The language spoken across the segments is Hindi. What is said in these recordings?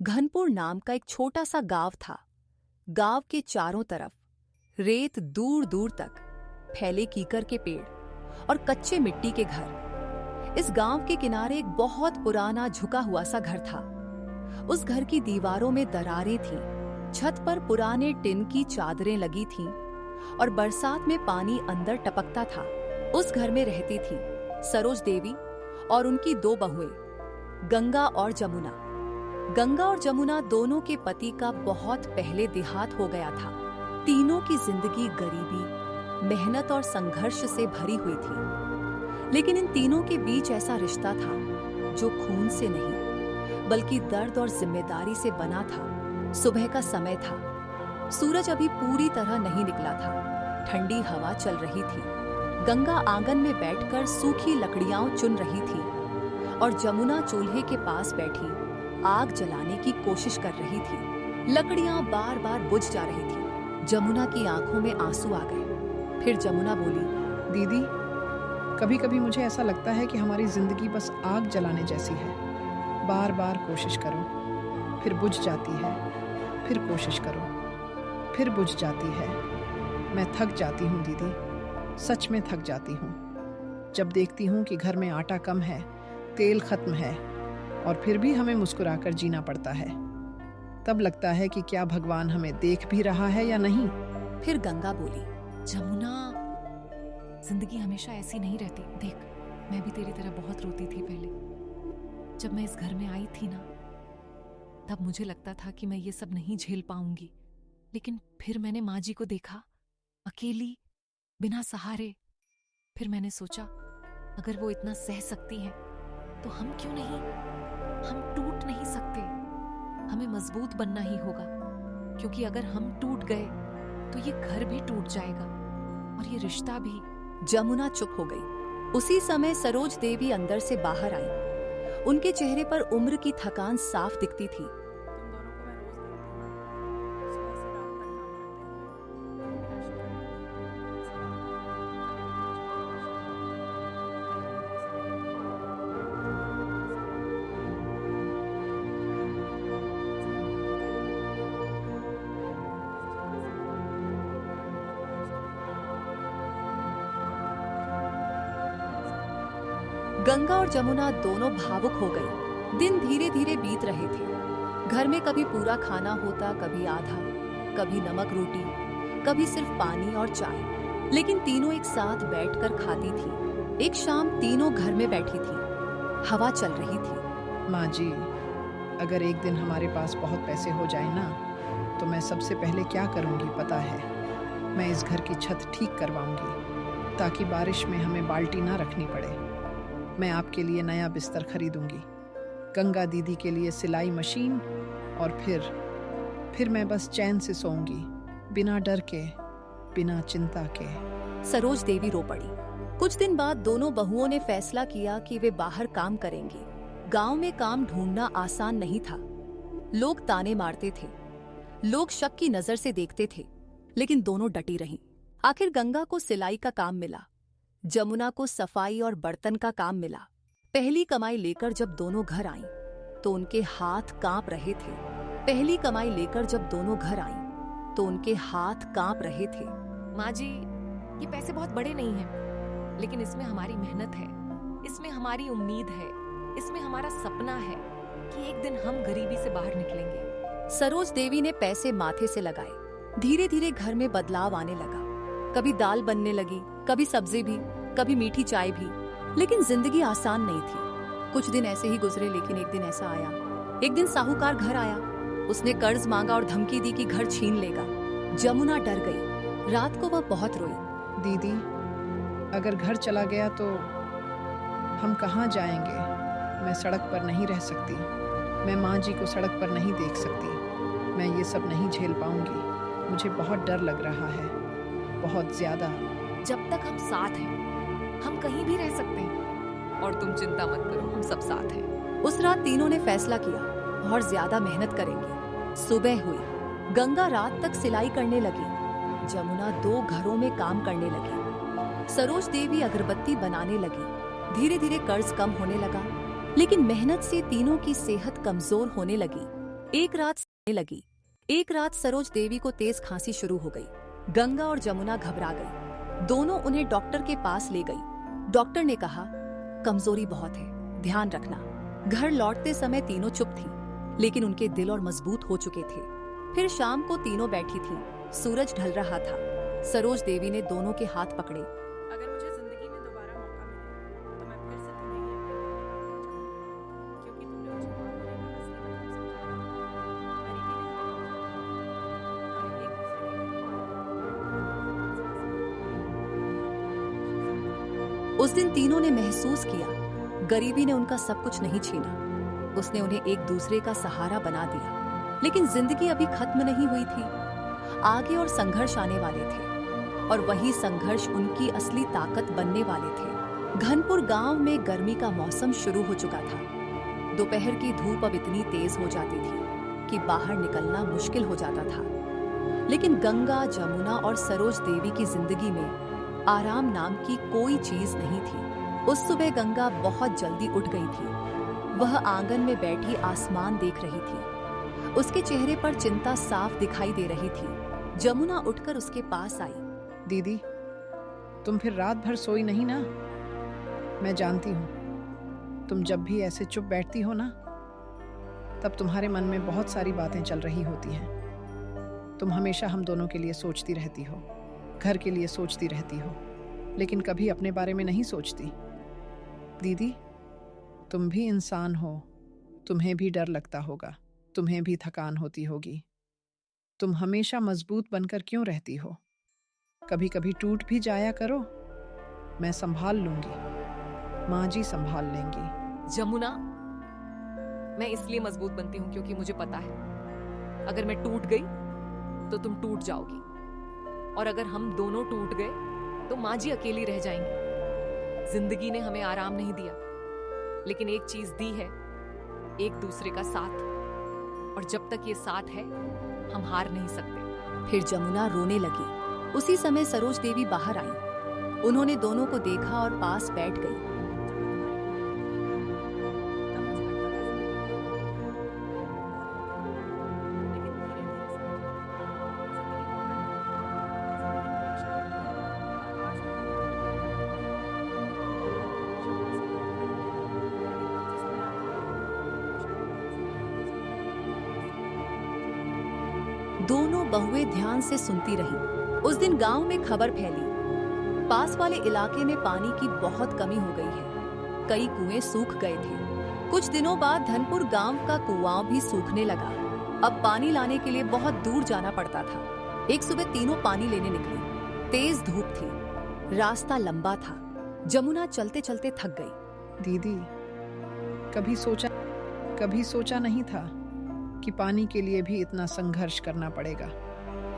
घनपुर नाम का एक छोटा सा गांव था। गांव के चारों तरफ रेत दूर दूर तक, फैले कीकर के पेड़ और कच्चे मिट्टी के घर। इस गांव के किनारे एक बहुत पुराना झुका हुआ सा घर था। उस घर की दीवारों में दरारें थीं, छत पर पुराने टिन की चादरें लगी थीं और बरसात में पानी अंदर टपकता था। उस घर में रहती थी सरोज देवी और उनकी दो बहुएं, गंगा और जमुना। गंगा और जमुना दोनों के पति का बहुत पहले देहांत हो गया था। तीनों की जिंदगी गरीबी, मेहनत और संघर्ष से भरी हुई थी। लेकिन इन तीनों के बीच ऐसा रिश्ता था जो खून से नहीं बल्कि दर्द और जिम्मेदारी से बना था। सुबह का समय था, सूरज अभी पूरी तरह नहीं निकला था। ठंडी हवा चल रही थी। गंगा आंगन में बैठकर सूखी लकड़ियां चुन रही थी और जमुना चूल्हे के पास बैठी आग जलाने की कोशिश कर रही थी। लकड़ियां बार बार बुझ जा रही थी। जमुना की आंखों में आंसू आ गए। फिर जमुना बोली, दीदी, कभी कभी मुझे ऐसा लगता है कि हमारी जिंदगी बस आग जलाने जैसी है। बार बार कोशिश करो, फिर बुझ जाती है, फिर कोशिश करो, फिर बुझ जाती है। मैं थक जाती हूँ दीदी, सच में थक जाती हूँ। जब देखती हूँ कि घर में आटा कम है, तेल खत्म है और फिर भी हमें मुस्कुराकर जीना पड़ता है, तब लगता है कि क्या भगवान हमें देख भी रहा है या नहीं। फिर गंगा बोली, जमुना, जिंदगी हमेशा ऐसी नहीं रहती। देख, मैं भी तेरी तरह बहुत रोती थी पहले। जब मैं इस घर में आई थी ना, तब मुझे लगता था कि मैं ये सब नहीं झेल पाऊंगी। लेकिन फिर मैंने माँ जी को देखा, अकेली, बिना सहारे। फिर मैंने सोचा, अगर वो इतना सह सकती हैं, तो हम क्यों नहीं? हम टूट नहीं सकते। हमें मजबूत बनना ही होगा, क्योंकि अगर हम टूट गए तो ये घर भी टूट जाएगा और ये रिश्ता भी। जमुना चुप हो गई। उसी समय सरोज देवी अंदर से बाहर आई। उनके चेहरे पर उम्र की थकान साफ दिखती थी। गंगा और जमुना दोनों भावुक हो गई। दिन धीरे धीरे बीत रहे थे। घर में कभी पूरा खाना होता, कभी आधा, कभी नमक रोटी, कभी सिर्फ पानी और चाय। लेकिन तीनों एक साथ बैठकर खाती थी। एक शाम तीनों घर में बैठी थी। हवा चल रही थी। माँ जी, अगर एक दिन हमारे पास बहुत पैसे हो जाए ना, तो मैं सबसे पहले क्या करूँगी पता है? मैं इस घर की छत ठीक करवाऊंगी, ताकि बारिश में हमें बाल्टी ना रखनी पड़े। मैं आपके लिए नया बिस्तर खरीदूंगी, गंगा दीदी के लिए सिलाई मशीन, और फिर मैं बस चैन से सोऊंगी, बिना डर के, बिना चिंता के। सरोज देवी रो पड़ी। कुछ दिन बाद दोनों बहुओं ने फैसला किया कि वे बाहर काम करेंगी। गांव में काम ढूंढना आसान नहीं था। लोग ताने मारते थे, लोग शक की नजर से देखते थे, लेकिन दोनों डटी रहीं। आखिर गंगा को सिलाई का काम मिला, जमुना को सफाई और बर्तन का काम मिला। पहली कमाई लेकर जब दोनों घर आईं, तो उनके हाथ कांप रहे थे। पहली कमाई लेकर जब दोनों घर आईं, तो उनके हाथ कांप रहे थे। माँ जी, ये पैसे बहुत बड़े नहीं हैं, लेकिन इसमें हमारी मेहनत है, इसमें हमारी उम्मीद है, इसमें हमारा सपना है कि एक दिन हम गरीबी से बाहर निकलेंगे। सरोज देवी ने पैसे माथे से लगाए। धीरे धीरे घर में बदलाव आने लगा। कभी दाल बनने लगी, कभी सब्जी भी, कभी मीठी चाय भी। लेकिन जिंदगी आसान नहीं थी। कुछ दिन ऐसे ही गुजरे, लेकिन एक दिन ऐसा आया। एक दिन साहूकार घर आया। उसने कर्ज मांगा और धमकी दी कि घर छीन लेगा। जमुना डर गई। रात को वह बहुत रोई। दीदी, अगर घर चला गया तो हम कहाँ जाएंगे? मैं सड़क पर नहीं रह सकती। मैं माँ जी को सड़क पर नहीं देख सकती। मैं ये सब नहीं झेल पाऊंगी। मुझे बहुत डर लग रहा है, बहुत ज्यादा। जब तक हम साथ हैं, हम कहीं भी रह सकते हैं। और तुम चिंता मत करो, हम सब साथ हैं। उस रात तीनों ने फैसला किया, और ज्यादा मेहनत करेंगे। सुबह हुई। गंगा रात तक सिलाई करने लगी। जमुना 2 घरों में काम करने लगी। सरोज देवी अगरबत्ती बनाने लगी। धीरे धीरे कर्ज कम होने लगा, लेकिन मेहनत से तीनों की सेहत कमजोर होने लगी। एक रात सोने लगी। एक रात सरोज देवी को तेज खांसी शुरू हो गई। गंगा और जमुना घबरा गई। दोनों उन्हें डॉक्टर के पास ले गई। डॉक्टर ने कहा, कमजोरी बहुत है, ध्यान रखना। घर लौटते समय तीनों चुप थी, लेकिन उनके दिल और मजबूत हो चुके थे। फिर शाम को तीनों बैठी थी। सूरज ढल रहा था। सरोज देवी ने दोनों के हाथ पकड़े। अगर मुझे जिंदगी में दोबारा मौका मिले तो मैं फिर से तुम्हें ही अपने घर लेकर आना चाहूंगी, क्योंकि तुमने मुझे माँ होने का असली मतलब समझाया। मेरी भी उस दिन तीनों ने महसूस किया, गरीबी ने उनका सब कुछ नहीं छीना। उसने उन्हें एक दूसरे का सहारा बना दिया। लेकिन जिंदगी अभी खत्म नहीं हुई थी। आगे और संघर्ष आने वाले थे, और वही संघर्ष उनकी असली ताकत बनने वाले थे। घनपुर गांव में गर्मी का मौसम शुरू हो चुका था। दोपहर की धूप अब इतनी तेज हो जाती थी कि बाहर निकलना मुश्किल हो जाता था। लेकिन गंगा, जमुना और सरोज देवी की जिंदगी में आराम नाम की कोई चीज नहीं थी। उस सुबह गंगा बहुत जल्दी उठ गई थी। वह आंगन में बैठी आसमान देख रही थी। उसके चेहरे पर चिंता साफ दिखाई दे रही थी। जमुना उठकर उसके पास आई। दीदी, तुम फिर रात भर सोई नहीं ना? मैं जानती हूँ, तुम जब भी ऐसे चुप बैठती हो ना, तब तुम्हारे मन में बहुत सारी बातें चल रही होती हैं। तुम हमेशा हम दोनों के लिए सोचती रहती हो, घर के लिए सोचती रहती हो, लेकिन कभी अपने बारे में नहीं सोचती। दीदी, तुम भी इंसान हो, तुम्हें भी डर लगता होगा, तुम्हें भी थकान होती होगी। तुम हमेशा मजबूत बनकर क्यों रहती हो? कभी कभी टूट भी जाया करो। मैं संभाल लूंगी, माँ जी संभाल लेंगी। जमुना, मैं इसलिए मजबूत बनती हूँ क्योंकि मुझे पता है अगर मैं टूट गई तो तुम टूट जाओगी, और अगर हम दोनों टूट गए तो माँ जी अकेली रह जाएंगी। जिंदगी ने हमें आराम नहीं दिया, लेकिन एक चीज दी है, एक दूसरे का साथ, और जब तक ये साथ है हम हार नहीं सकते। फिर जमुना रोने लगी। उसी समय सरोज देवी बाहर आई। उन्होंने दोनों को देखा और पास बैठ गई। दोनों बहुएं ध्यान से सुनती रहीं। उस दिन गांव में खबर फैली, पास वाले इलाके में पानी की बहुत कमी हो गई है। कई कुएं सूख गए थे। कुछ दिनों बाद धनपुर गांव का कुआं भी सूखने लगा। अब पानी लाने के लिए बहुत दूर जाना पड़ता था। एक सुबह तीनों पानी लेने निकली। तेज धूप थी, रास्ता लंबा था। जमुना चलते चलते थक गई। दीदी, कभी सोचा नहीं था कि पानी के लिए भी इतना संघर्ष करना पड़ेगा।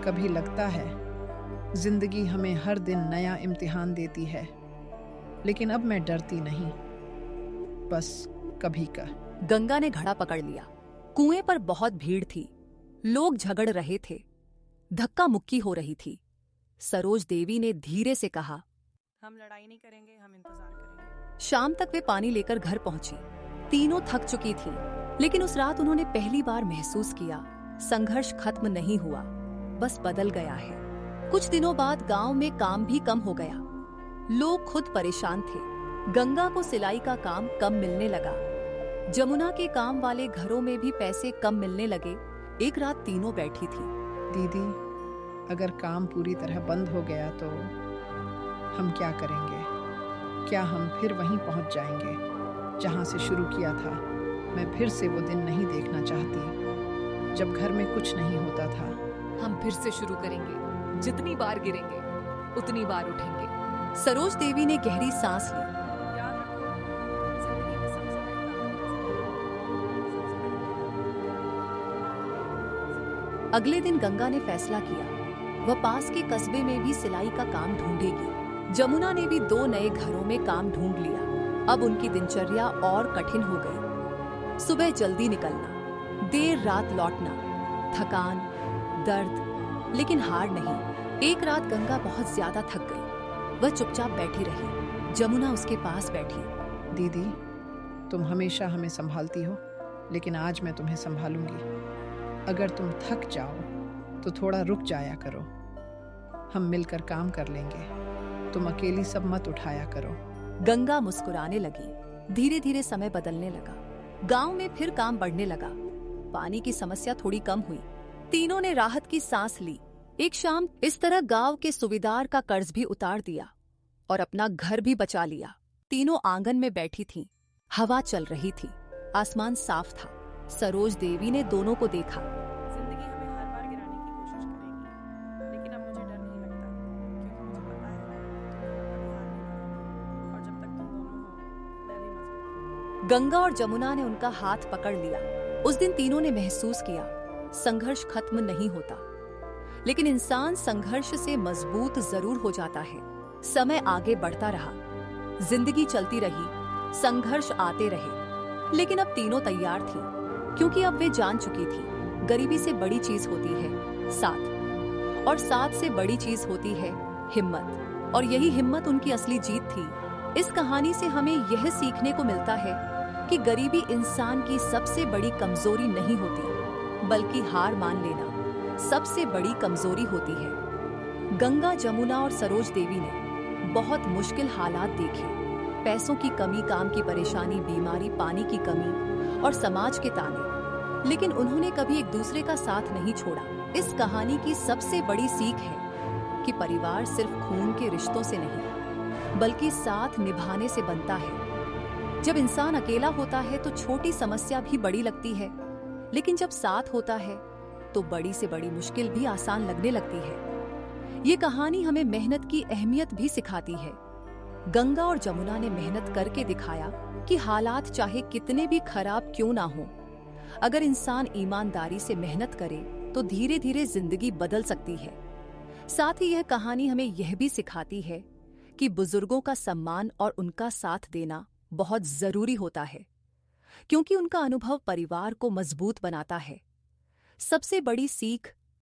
कभी लगता है जिंदगी हमें हर दिन नया इम्तिहान देती है, लेकिन अब मैं डरती नहीं, बस कभी का। गंगा ने घड़ा पकड़ लिया। कुएं पर बहुत भीड़ थी। लोग झगड़ रहे थे, धक्का मुक्की हो रही थी। सरोज देवी ने धीरे से कहा, हम लड़ाई नहीं करेंगे, हम इंतजार करेंगे। शाम तक वे पानी लेकर घर पहुंची। तीनों थक चुकी थी, लेकिन उस रात उन्होंने पहली बार महसूस किया, संघर्ष खत्म नहीं हुआ, बस बदल गया है। कुछ दिनों बाद गांव में काम भी कम हो गया। लोग खुद परेशान थे। गंगा को सिलाई का काम कम मिलने लगा। जमुना के काम वाले घरों में भी पैसे कम मिलने लगे। एक रात तीनों बैठी थी। दीदी, अगर काम पूरी तरह बंद हो गया तो हम क्या करेंगे? क्या हम फिर वहीं पहुंच जाएंगे जहां से शुरू किया था? मैं फिर से वो दिन नहीं देखना चाहती जब घर में कुछ नहीं होता था। हम फिर से शुरू करेंगे। जितनी बार गिरेंगे उतनी बार उठेंगे। सरोज देवी ने गहरी सांस ली। याद रखो, जिंदगी में सबसे बड़ी ताकत। अगले दिन गंगा ने फैसला किया, वह पास के कस्बे में भी सिलाई का काम ढूंढेगी। जमुना ने भी 2 नए घरों में काम ढूंढ लिया। अब उनकी दिनचर्या और कठिन हो गई। सुबह जल्दी निकलना, देर रात लौटना, थकान, दर्द, लेकिन हार नहीं। एक रात गंगा बहुत ज्यादा थक गई। वह चुपचाप बैठी रही। जमुना उसके पास बैठी। दीदी, तुम हमेशा हमें संभालती हो, लेकिन आज मैं तुम्हें संभालूंगी। अगर तुम थक जाओ तो थोड़ा रुक जाया करो। हम मिलकर काम कर लेंगे। तुम अकेली सब मत उठाया करो। गंगा मुस्कुराने लगी। धीरे धीरे समय बदलने लगा। गांव में फिर काम बढ़ने लगा। पानी की समस्या थोड़ी कम हुई। तीनों ने राहत की सांस ली। एक शाम इस तरह गांव के सुबेदार का कर्ज भी उतार दिया और अपना घर भी बचा लिया। तीनों आंगन में बैठी थीं। हवा चल रही थी। आसमान साफ था। सरोज देवी ने दोनों को देखा। जिंदगी हमें हर बार गिराने की कोशिश करेगी, लेकिन अब मुझे डर नहीं लगता, क्योंकि मुझे पता है तुम कभी हार नहीं मानोगे। और जब तक तुम दोनों हो, मैं भी मजबूत हूँ। गंगा और जमुना ने उनका हाथ पकड़ लिया। उस दिन तीनों ने महसूस किया, संघर्ष खत्म नहीं होता, लेकिन इंसान संघर्ष से मजबूत जरूर हो जाता है। समय आगे बढ़ता रहा। जिंदगी चलती रही। संघर्ष आते रहे, लेकिन अब तीनों तैयार थी, क्योंकि अब वे जान चुकी थी गरीबी से बड़ी चीज होती है साथ, और साथ से बड़ी चीज होती है हिम्मत। और यही हिम्मत उनकी असली जीत थी। इस कहानी से हमें यह सीखने को मिलता है कि गरीबी इंसान की सबसे बड़ी कमजोरी नहीं होती, बल्कि हार मान लेना सबसे बड़ी कमजोरी होती है। गंगा, जमुना और सरोज देवी ने बहुत मुश्किल हालात देखे। पैसों की कमी, काम की परेशानी, बीमारी, पानी की कमी और समाज के ताने, लेकिन उन्होंने कभी एक दूसरे का साथ नहीं छोड़ा। इस कहानी की सबसे बड़ी सीख है कि परिवार सिर्फ खून के रिश्तों से नहीं, बल्कि साथ निभाने से बनता है। जब इंसान अकेला होता है तो छोटी समस्या भी बड़ी लगती है, लेकिन जब साथ होता है तो बड़ी से बड़ी मुश्किल भी आसान लगने लगती है। ये कहानी हमें मेहनत की अहमियत भी सिखाती है। गंगा और जमुना ने मेहनत करके दिखाया कि हालात चाहे कितने भी खराब क्यों ना हो, अगर इंसान ईमानदारी से मेहनत करे तो धीरे धीरे जिंदगी बदल सकती है। साथ ही यह कहानी हमें यह भी सिखाती है कि बुजुर्गों का सम्मान और उनका साथ देना बहुत जरूरी होता है, क्योंकि उनका अनुभव परिवार को मजबूत बनाता है। सबसे बड़ी सीख